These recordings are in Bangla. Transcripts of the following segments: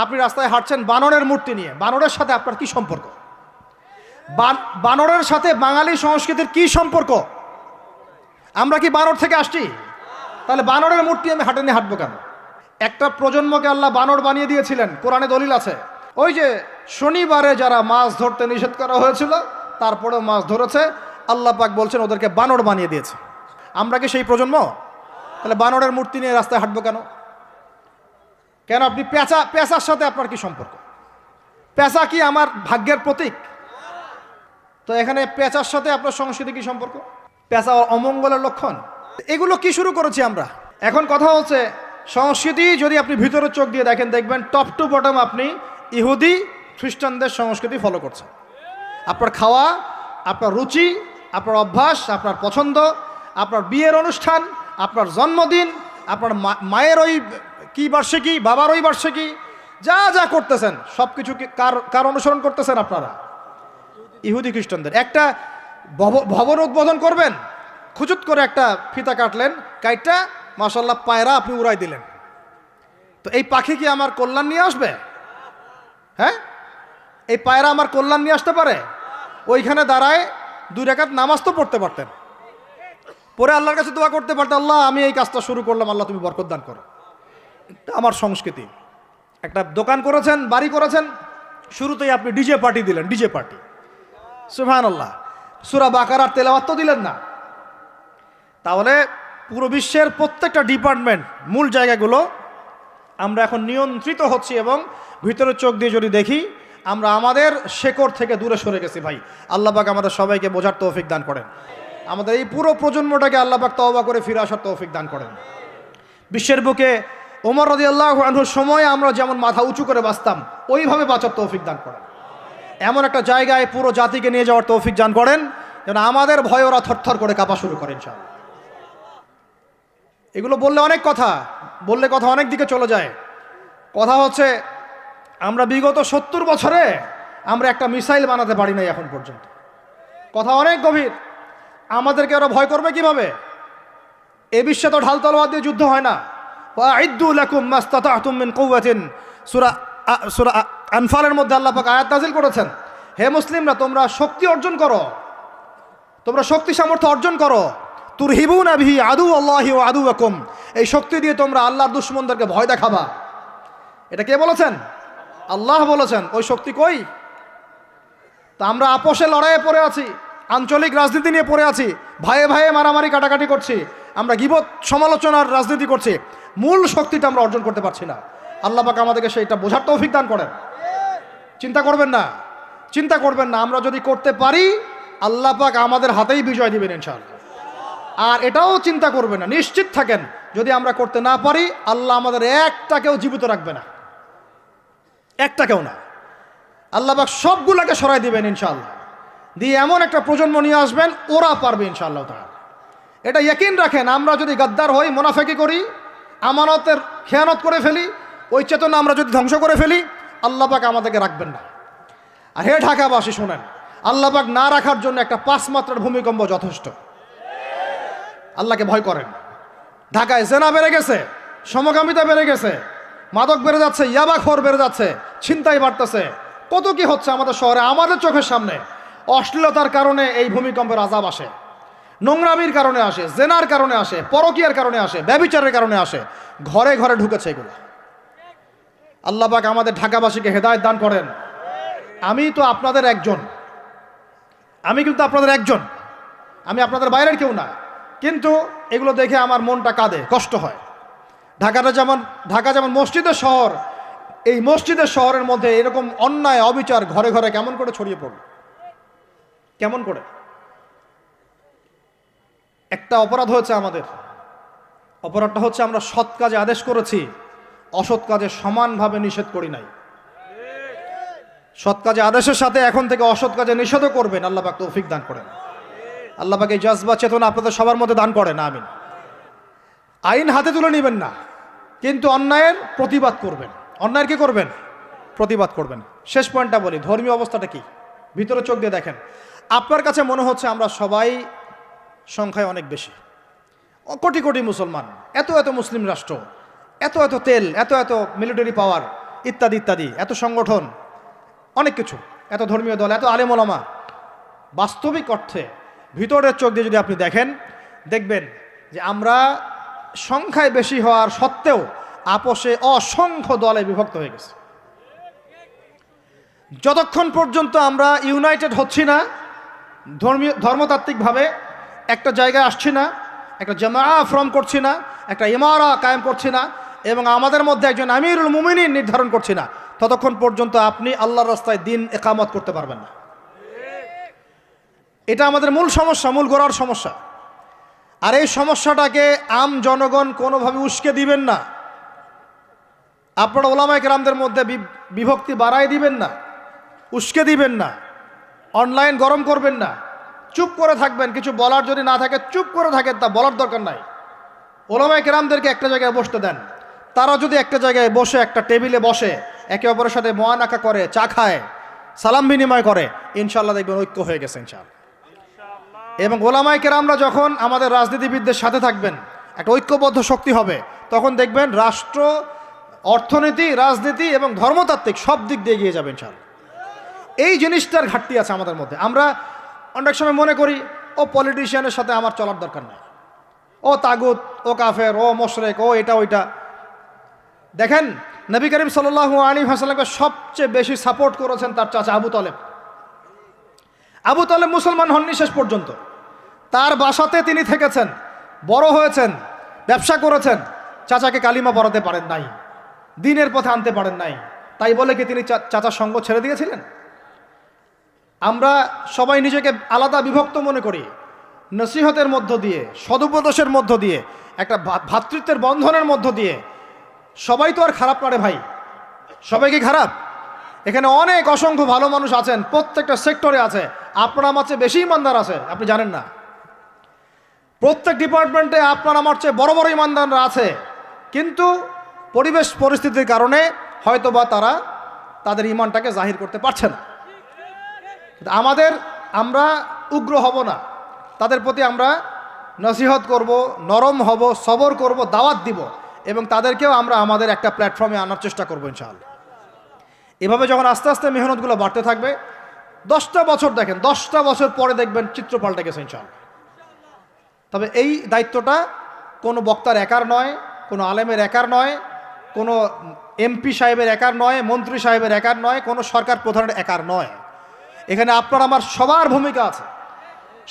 আপনি রাস্তায় হাঁটছেন বানরের মূর্তি নিয়ে, বানরের সাথে আপনার কি সম্পর্ক? বানরের সাথে বাঙালি সংস্কৃতির কি সম্পর্ক? আমরা কি বানর থেকে আসছি? তাহলে বানরের মূর্তি আমি হাটে নিয়ে হাঁটবো কেন? একটা প্রজন্মকে আল্লাহ বানর বানিয়ে দিয়েছিলেন, কোরআনে দলিল আছে। ওই যে শনিবারে যারা মাছ ধরতে নিষেধ করা হয়েছিল তারপরেও মাছ ধরেছে, আল্লাহ পাক বলছেন ওদেরকে বানর বানিয়ে দিয়েছে। আমরা কি সেই প্রজন্ম? তাহলে বানরের মূর্তি নিয়ে রাস্তায় হাঁটবো কেন? কেন আপনি পেঁচার সাথে আপনার কি সম্পর্ক? পেঁচা কি আমার ভাগ্যের প্রতীক? তো এখানে পেঁচার সাথে আপনার সংস্কৃতি কি সম্পর্ক? পেঁচা অমঙ্গলের লক্ষণ। এগুলো কি শুরু করেছি আমরা? এখন কথা হচ্ছে সংস্কৃতি যদি আপনি ভিতরে চোখ দিয়ে দেখেন, দেখবেন টপ টু বটম আপনি ইহুদি খ্রিস্টানদের সংস্কৃতি ফলো করছেন। আপনার খাওয়া, আপনার রুচি, আপনার অভ্যাস, আপনার পছন্দ, আপনার বিয়ের অনুষ্ঠান, আপনার জন্মদিন, আপনার মায়ের ওই কি বার্ষিকী, বাবার ওই বার্ষিকী, যা যা করতেছেন সব কিছু কার অনুসরণ করতেছেন আপনারা? ইহুদি খ্রিস্টানদের। একটা ভবন উদ্বোধন করবেন, খুচুত করে একটা ফিতা কাটলেন, কাইটটা মাশাআল্লাহ পায়রা আপনি উড়াই দিলেন। তো এই পাখি কি আমার কল্যাণ নিয়ে আসবে? হ্যাঁ, এই পায়রা আমার কল্যাণ নিয়ে আসতে পারে? ওইখানে দাঁড়ায় 2 রাকাত নামাজ তো পড়তে পারতেন, পরে আল্লাহর কাছে দোয়া করতে পারতেন, আল্লাহ আমি এই কাজটা শুরু করলাম, আল্লাহ তুমি বরকত দান করো। আমার সংস্কৃতি। একটা দোকান করেছেন, বাড়ি করেছেন, শুরুতেই আপনি ডিজে পার্টি দিলেন, ডিজে পার্টি। সুবহানাল্লাহ। সূরা বাকারার তেলাওয়াত তো দিলেন না। তাহলে পুরো বিশ্বের প্রত্যেকটা ডিপার্টমেন্ট, মূল জায়গাগুলো আমরা এখন নিয়ন্ত্রিত হচ্ছি, এবং ভিতরে চোখ দিয়ে যদি দেখি আমরা আমাদের শেকড় থেকে দূরে সরে গেছি। ভাই আল্লাহ পাক আমাদের সবাইকে বোঝার তৌফিক দান করেন। আমাদের এই পুরো প্রজন্মটাকে আল্লাহ পাক তওবা করে ফিরে আসার তৌফিক দান করেন। বিশ্বের বুকে ওমর রাদিয়াল্লাহু আনহুর সময়ে আমরা যেমন মাথা উঁচু করে বাঁচতাম, ওইভাবে বাঁচার তৌফিক দান করেন। এমন একটা জায়গায় পুরো জাতিকে নিয়ে যাওয়ার তৌফিক দান করেন যেন আমাদের ভয়ে ওরা থরথর করে কাঁপা শুরু করে ইনশাআল্লাহ। এগুলো বললে অনেক কথা, বললে কথা অনেক দিকে চলে যায়। কথা হচ্ছে আমরা বিগত 70 বছরে আমরা একটা মিসাইল বানাতে পারি নাই এখন পর্যন্ত। কথা অনেক গভীর। আমাদেরকে ওরা ভয় করবে কিভাবে? এ বিশ্বে তো ঢাল তলোয়ার দিয়ে যুদ্ধ হয় না। ওয়াইদ্দু লাকুম মাস্তাতাতুম মিন কুওয়াতিন, সূরা আনফালের মধ্যে আল্লাহ পাক আয়াত নাযিল করেছেন, হে মুসলিমরা তোমরা শক্তি অর্জন করো, তোমরা শক্তি সামর্থ্য অর্জন করো। তুরহিবুনা বিহি আদুওয়াল্লাহি ওয়া আদুওয়াকুম, এই শক্তি দিয়ে তোমরা আল্লাহর দুশমনদেরকে ভয় দেখাবা। এটা কে বলেছেন? আল্লাহ বলেছেন। ওই শক্তি কই? তা আমরা আপোষে লড়াইয়ে পড়ে আছি, আঞ্চলিক রাজনীতি নিয়ে পড়ে আছি, ভাইয়ে ভাইয়ে মারামারি কাটাকাটি করছি, আমরা গীবত সমালোচনার রাজনীতি করছি, মূল শক্তিটা আমরা অর্জন করতে পারছি না। আল্লাহ পাক আমাদেরকে সেইটা বোঝার তৌফিক দান করেন। চিন্তা করবেন না, চিন্তা করবেন না, আমরা যদি করতে পারি আল্লাহ পাক আমাদের হাতেই বিজয় দিবেন ইনশাআল্লাহ। আর এটাও চিন্তা করবেন না, নিশ্চিত থাকেন যদি আমরা করতে না পারি আল্লাহ আমাদের একটাকেও জীবিত রাখবে না, একটাকেও না। আল্লাহ পাক সবগুলাকে সরাই দিবেন ইনশাআল্লাহ, দিয়ে এমন একটা প্রজন্ম নিয়ে আসবেন ওরা পারবে ইনশাআল্লাহ তাআলা। এটা ইয়াকিন রাখেন। আমরা যদি গাদ্দার হই, মুনাফিকি করি, আমানতের খেয়ানত করে ফেলি, ওই চেতনা আমরা যদি ধ্বংস করে ফেলি, আল্লাহ পাক আমাদেরকে রাখবেন না। আর হে ঢাকাবাসী শোনেন, আল্লাহ পাক না রাখার জন্য একটা 5 মাত্রার ভূমিকম্প যথেষ্ট। আল্লাহকে ভয় করেন। ঢাকায় জেনা বেড়ে গেছে, সমকামিতা বেড়ে গেছে, মাদক বেড়ে যাচ্ছে, ইয়াবাখোর বেড়ে যাচ্ছে, ছিনতাই বাড়তেছে, কত কি হচ্ছে আমাদের শহরে, আমাদের চোখের সামনে। অশ্লীলতার কারণে এই ভূমিকম্পের আযাব আসে, নোংরামির কারণে আসে, জেনার কারণে আসে, পরকীয়ার কারণে আসে, ব্যভিচারের কারণে আসে, ঘরে ঘরে ঢুকেছে এগুলো। আল্লাহ পাক আমাদের ঢাকাবাসীকে হেদায়েত দান করেন। আমি তো আপনাদের একজন, আমি কিন্তু আপনাদের একজন, আমি আপনাদের বাইরের কেউ না, কিন্তু এগুলো দেখে আমার মনটা কাঁদে, কষ্ট হয়। ঢাকা যেমন মসজিদের শহর, এই মসজিদের শহরের মধ্যে এরকম অন্যায় অবিচার ঘরে ঘরে কেমন করে ছড়িয়ে পড়ল? কেমন করে? একটা অপরাধ হয়েছে আমাদের। অপরাধটা হচ্ছে আমরা সৎ কাজে আদেশ করেছি, অসৎ কাজে সমানভাবে নিষেধ করি নাই। সৎ কাজে আদেশের সাথে এখন থেকে অসৎ কাজে নিষেধও করবেন। আল্লাহ পাক তৌফিক দান করেন। আল্লাহ পাক এই জজবা চেতনা আপনাদের সবার মধ্যে দান করেন, আমিন। আইন হাতে তুলে নেবেন না, কিন্তু অন্যায়ের প্রতিবাদ করবেন। অন্যায়ের কি করবেন? প্রতিবাদ করবেন। শেষ পয়েন্টটা বলি, ধর্মীয় অবস্থাটা কি? ভিতরে চোখ দিয়ে দেখেন। আপনার কাছে মনে হচ্ছে আমরা সবাই সংখ্যায় অনেক বেশি, কোটি কোটি মুসলমান, এত এত মুসলিম রাষ্ট্র, এত এত তেল, এত এত মিলিটারি পাওয়ার, ইত্যাদি ইত্যাদি, এত সংগঠন, অনেক কিছু, এত ধর্মীয় দল, এত আলেম ওলামা। বাস্তবিক অর্থে ভিতরের চোখ দিয়ে যদি আপনি দেখেন, দেখবেন যে আমরা সংখ্যায় বেশি হওয়ার সত্ত্বেও আপোষে অসংখ্য দলে বিভক্ত হয়ে গেছে। যতক্ষণ পর্যন্ত আমরা ইউনাইটেড হচ্ছি না, ধর্মতাত্ত্বিকভাবে একটা জায়গায় আসছি না, একটা জামাআ ফর্ম করছি না, একটা ইমারা কায়েম করছি না, এবং আমাদের মধ্যে একজন আমিরুল মুমিনিন নির্ধারণ করছি না, ততক্ষণ পর্যন্ত আপনি আল্লাহর রাস্তায় দিন ইকামত করতে পারবেন না। এটা আমাদের মূল সমস্যা, মূল গোড়ার সমস্যা। আর এই সমস্যাটাকে আম জনগণ কোনোভাবে উস্কে দিবেন না। আপনারা ওলামায়ে কেরামদের মধ্যে বিভক্তি বাড়াই দিবেন না, উস্কে দিবেন না, অনলাইন গরম করবেন না, চুপ করে থাকবেন। কিছু বলার যদি না থাকে চুপ করে থাকেন, তা বলার দরকার নাই। ওলামায়ে কেরামদেরকে একটা জায়গায় বসতে দেন। তারা যদি একটা জায়গায় বসে, একটা টেবিলে বসে, একে অপরের সাথে মোয়ানাকা করে, চা খায়, সালাম বিনিময় করে, ইনশাআল্লাহ দেখবেন ঐক্য হয়ে গেছে ইনশাআল্লাহ। এবং ওলামায়ে কেরামরা যখন আমাদের রাজনীতিবিদদের সাথে থাকবেন, একটা ঐক্যবদ্ধ শক্তি হবে, তখন দেখবেন রাষ্ট্র, অর্থনীতি, রাজনীতি এবং ধর্মতাত্ত্বিক সব দিক দিয়ে এগিয়ে যাবে ইনশাআল্লাহ। এই জিনিসটার ঘাটতি আছে আমাদের মধ্যে। আমরা অনেক সময় মনে করি ও পলিটিশিয়ানের সাথে আমার চলার দরকার নাই, ও তাগুত, ও কাফের, ও মোশরেক, ও এটা ওইটা। দেখেন, নবী করিম সাল্লাল্লাহু আলাইহি ওয়াসাল্লামকে সবচেয়ে বেশি সাপোর্ট করেছেন তার চাচা আবু তালেব। আবু তালেব মুসলমান হননি শেষ পর্যন্ত। তার বাসাতে তিনি থেকেছেন, বড় হয়েছেন, ব্যবসা করেছেন, চাচাকে কালিমা পড়াতে পারেন নাই, দ্বীনের পথে আনতে পারেন নাই। তাই বলে কি তিনি চাচার সঙ্গ ছেড়ে দিয়েছিলেন? আমরা সবাই নিজেকে আলাদা বিভক্ত মনে করি। নসিহতের মধ্য দিয়ে, সদুপদেশের মধ্য দিয়ে, একটা ভ্রাতৃত্বের বন্ধনের মধ্য দিয়ে। সবাই তো আর খারাপ না রে ভাই, সবাই কি খারাপ? এখানে অনেক অসংখ্য ভালো মানুষ আছেন, প্রত্যেকটা সেক্টরে আছে। আপনার আমার চেয়ে বেশি ইমানদার আছে, আপনি জানেন না। প্রত্যেক ডিপার্টমেন্টে আপনার আমার চেয়ে বড় বড় ইমানদাররা আছে, কিন্তু পরিবেশ পরিস্থিতির কারণে হয়তোবা তারা তাদের ইমানটাকে জাহির করতে পারছে না। আমরা উগ্র হব না, তাদের প্রতি আমরা নসিহত করব, নরম হব, সবর করব, দাওয়াত দিব, এবং তাদেরকেও আমরা আমাদের একটা প্ল্যাটফর্মে আনার চেষ্টা করবো ইনশাআল্লাহ। এভাবে যখন আস্তে আস্তে মেহনতগুলো বাড়তে থাকবে, 10টা বছর দেখেন, 10টা বছর পরে দেখবেন চিত্র পাল্টে গেছে ইনশাআল্লাহ। তবে এই দায়িত্বটা কোনো বক্তার একার নয়, কোনো আলেমের একার নয়, কোনো এমপি সাহেবের একার নয়, মন্ত্রী সাহেবের একার নয়, কোনো সরকার প্রধানের একার নয়। এখানে আপনার আমার সবার ভূমিকা আছে।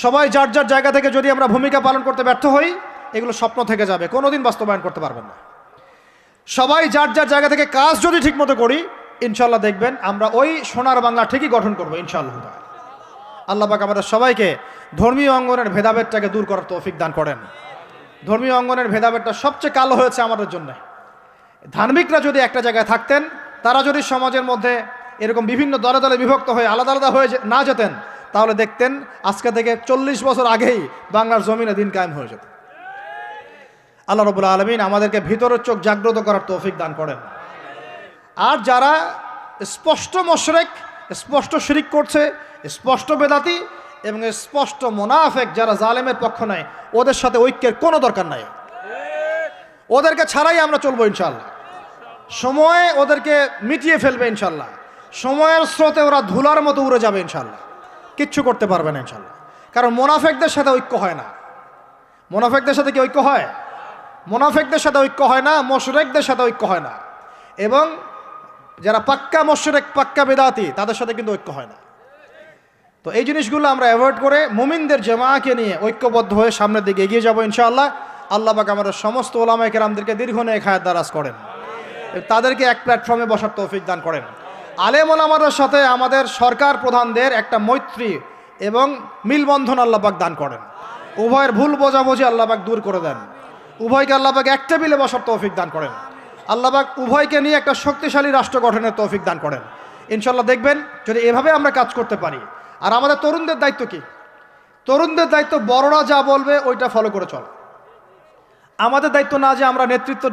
সবাই যার যার জায়গা থেকে যদি আমরা ভূমিকা পালন করতে ব্যর্থ হই, এগুলো স্বপ্ন থেকে যাবে, কোনোদিন বাস্তবায়ন করতে পারবেন না। সবাই যার যার জায়গা থেকে কাজ যদি ঠিকমতো করি, ইনশাল্লাহ দেখবেন আমরা ওই সোনার বাংলা ঠিকই গঠন করবো ইনশাআল্লাহ। আল্লাহ পাক আমাদের সবাইকে ধর্মীয় অঙ্গনের ভেদাভেদটাকে দূর করার তৌফিক দান করেন। ধর্মীয় অঙ্গনের ভেদাভেদটা সবচেয়ে কালো হয়েছে আমাদের জন্য। ধার্মিকরা যদি একটা জায়গায় থাকতেন, তারা যদি সমাজের মধ্যে এরকম বিভিন্ন দলে দলে বিভক্ত হয়ে আলাদা আলাদা হয়ে না যেতেন, তাহলে দেখতেন আজকে থেকে 40 বছর আগেই বাংলার জমিনে দিন কায়েম হয়ে যেত। আল্লাহ রাব্বুল আলামিন আমাদেরকে ভিতরের চোখ জাগ্রত করার তৌফিক দান করেন। আর যারা স্পষ্ট মুশরিক, স্পষ্ট শিরিক করছে, স্পষ্ট বেদাতি এবং স্পষ্ট মুনাফিক, যারা জালেমের পক্ষ নেয়, ওদের সাথে ঐক্যের কোনো দরকার নাই। ওদেরকে ছাড়াই আমরা চলবো ইনশাআল্লাহ। সময় ওদেরকে মিটিয়ে ফেলবে ইনশাআল্লাহ। সময়ের স্রোতে ওরা ধুলার মতো উড়ে যাবে ইনশাআল্লাহ, কিচ্ছু করতে পারবে না ইনশাআল্লাহ। কারণ মুনাফিকদের সাথে ঐক্য হয় না। মুনাফিকদের সাথে কি ঐক্য হয়? মুনাফিকদের সাথে ঐক্য হয় না, মুশরিকদের সাথে ঐক্য হয় না। এবং যারা পাক্কা মুশরিক, পাক্কা বেদাতি, তাদের সাথে কিন্তু ঐক্য হয় না। তো এই জিনিসগুলো আমরা অ্যাভয়েড করে মুমিনদের জামাআকে নিয়ে ঐক্যবদ্ধ হয়ে সামনের দিকে এগিয়ে যাব ইনশাআল্লাহ। আল্লাহ পাক আমাদের সমস্ত ওলামায়ে কেরামদেরকে দীর্ঘ নেক হায়াত দারাজ করেন, তাদেরকে এক প্ল্যাটফর্মে বসার তৌফিক দান করেন। আলেম ওলামাদের সাথে আমাদের সরকার প্রধানদের একটা মৈত্রী এবং মিলবন্ধন আল্লাহ পাক দান করেন। উভয়ের ভুল বোঝাবুঝি আল্লাহ পাক দূর করে দেন। উভয়কে আল্লাহ পাক এক টেবিলে বসার তৌফিক দান করেন। আল্লাহ পাক উভয়কে নিয়ে একটা শক্তিশালী রাষ্ট্র গঠনের তৌফিক দান করেন ইনশাআল্লাহ। দেখবেন যদি এভাবে আমরা কাজ করতে পারি। আর আমাদের তরুণদের দায়িত্ব কি? তরুণদের দায়িত্ব বড়রা যা বলবে ওইটা ফলো করে চল। আমাদের দায়িত্ব না যে আমরা নেতৃত্ব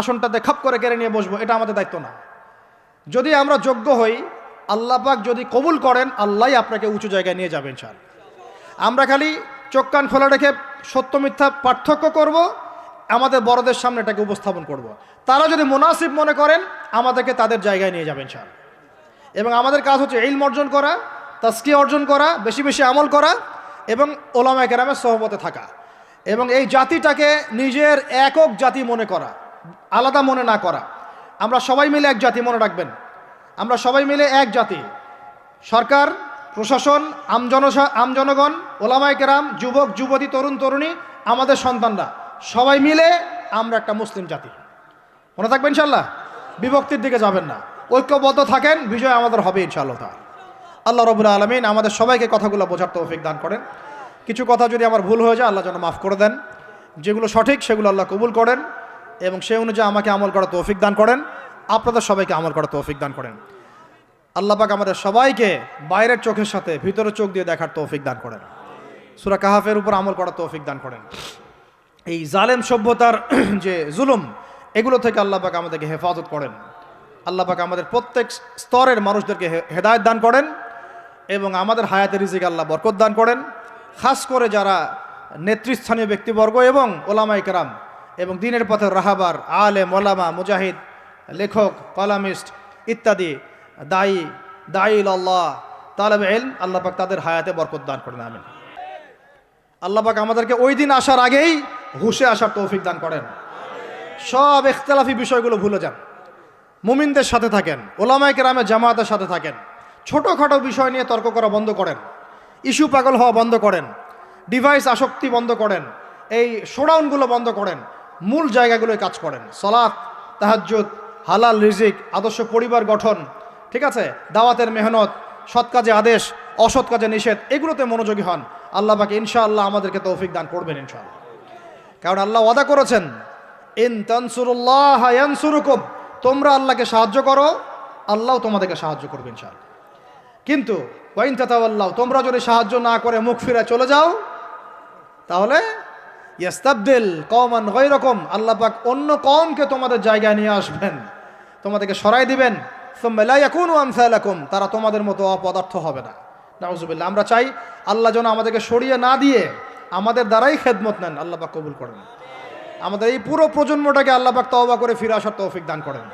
আসনটাতে খাপ করে কেড়ে নিয়ে বসবো, এটা আমাদের দায়িত্ব না। যদি আমরা যোগ্য হই, আল্লাহ পাক যদি কবুল করেন, আল্লাহই আপনাকে উঁচু জায়গায় নিয়ে যাবেন ইনশাআল্লাহ। আমরা খালি চোখ কান খোলা রেখে সত্য মিথ্যা পার্থক্য করব আমাদের বড়দের সামনে এটাকে উপস্থাপন করব। তারা যদি মুনাসিব মনে করেন আমাদেরকে তাদের জায়গায় নিয়ে যাবেন ইনশাআল্লাহ। এবং আমাদের কাজ হচ্ছে ইলম অর্জন করা, তাজকিয়া অর্জন করা, বেশি বেশি আমল করা এবং ওলামায়ে কেরামের সোহবতে থাকা, এবং এই জাতিটাকে নিজের একক জাতি মনে করা, আলাদা মনে না করা। আমরা সবাই মিলে এক জাতি, মনে রাখবেন, আমরা সবাই মিলে এক জাতি। সরকার, প্রশাসন, আমজনগণ, ওলামায়ে কেরাম, যুবক যুবতী, তরুণ তরুণী, আমাদের সন্তানরা, সবাই মিলে আমরা একটা মুসলিম জাতি। মনে থাকবেন ইনশাআল্লাহ, বিভক্তির দিকে যাবেন না, ঐক্যবদ্ধ থাকেন, বিজয় আমাদের হবে ইনশাআল্লাহ তাআলা। আল্লাহ রাব্বুল আলামিন আমাদের সবাইকে কথাগুলো বোঝার তৌফিক দান করেন। কিছু কথা যদি আমার ভুল হয়ে যায় আল্লাহ যেন মাফ করে দেন, যেগুলো সঠিক সেগুলো আল্লাহ কবুল করেন এবং সেই অনুযায়ী আমাকে আমল করার তৌফিক দান করেন, আপনাদের সবাইকে আমল করার তৌফিক দান করেন। আল্লাহ পাক আমাদের সবাইকে বাইরের চোখের সাথে ভিতরের চোখ দিয়ে দেখার তৌফিক দান করেন, সূরা কাহাফের উপর আমল করার তৌফিক দান করেন। এই জালেম সভ্যতার যে জুলুম, এগুলো থেকে আল্লাহ পাক আমাদেরকে হেফাজত করেন। আল্লাহ পাক আমাদের প্রত্যেক স্তরের মানুষদেরকে হেদায়েত দান করেন এবং আমাদের হায়াতে রিজিক আল্লাহ বরকত দান করেন। খাস করে যারা নেতৃস্থানীয় ব্যক্তিবর্গ এবং ওলামায়ে কেরাম এবং দ্বীনের পথের রাহাবার, আলেম, ওলামা, মুজাহিদ, লেখক, কলামিস্ট ইত্যাদি, দায়ী আল্লাহ, তালেবে ইলম, আল্লাহ পাক তাদের হায়াতে বরকত দান করেন, আমিন। আল্লাহ পাক আমাদেরকে ওই দিন আসার আগেই হুশে আসার তৌফিক দান করেন। সব ইখতিলাফি বিষয়গুলো ভুলে যান, মুমিনদের সাথে থাকেন, ওলামায়ে কেরামের জামাতের সাথে থাকেন, ছোটোখাটো বিষয় নিয়ে তর্ক করা বন্ধ করেন, ইস্যু পাগল হওয়া বন্ধ করেন, ডিভাইস আসক্তি বন্ধ করেন, এই শোডাউনগুলো বন্ধ করেন, মূল জায়গাগুলোয় কাজ করেন। সালাত, তাহাজ্জুদ, হালাল রিজিক, আদর্শ পরিবার গঠন, ঠিক আছে, দাওয়াতের মেহনত, সৎ কাজে আদেশ, অসৎ কাজে নিষেধ, এগুলোতে মনোযোগী হন। আল্লাহ পাক ইনশাআল্লাহ আমাদেরকে তৌফিক দান করবেন ইনশাআল্লাহ। কারণ আল্লাহ ওয়াদা করেছেন, ইন তানসুরুল্লাহ ইয়ানসুরুকুম, তোমরা আল্লাহকে সাহায্য করো, আল্লাহ তোমাদেরকে সাহায্য করবে ইনশাআল্লাহ। কিন্তু ওয়াইন তাতাওয়াল্লাহ, তোমরা যদি সাহায্য না করে মুখ ফিরে চলে যাও, তাহলে ইয়াস্তাবদিল কওমান গায়রাকুম, আল্লাহ পাক অন্য কওমকে তোমাদের জায়গায় নিয়ে আসবেন, তোমাদেরকে সরাই দিবেন। সুম্মা লা ইয়াকুনু আমসালাকুম, তারা তোমাদের মতো অপদার্থ হবে না। নাউযুবিল্লাহ। আমরা চাই আল্লাহ যেন আমাদেরকে সরিয়ে না দিয়ে আমাদের দ্বারাই খেদমত নেন, আল্লাহ পাক কবুল করেন। আমাদের এই পুরো প্রজন্মটাকে আল্লাহ পাক তওবা করে ফিরে আসার তৌফিক দান করেন।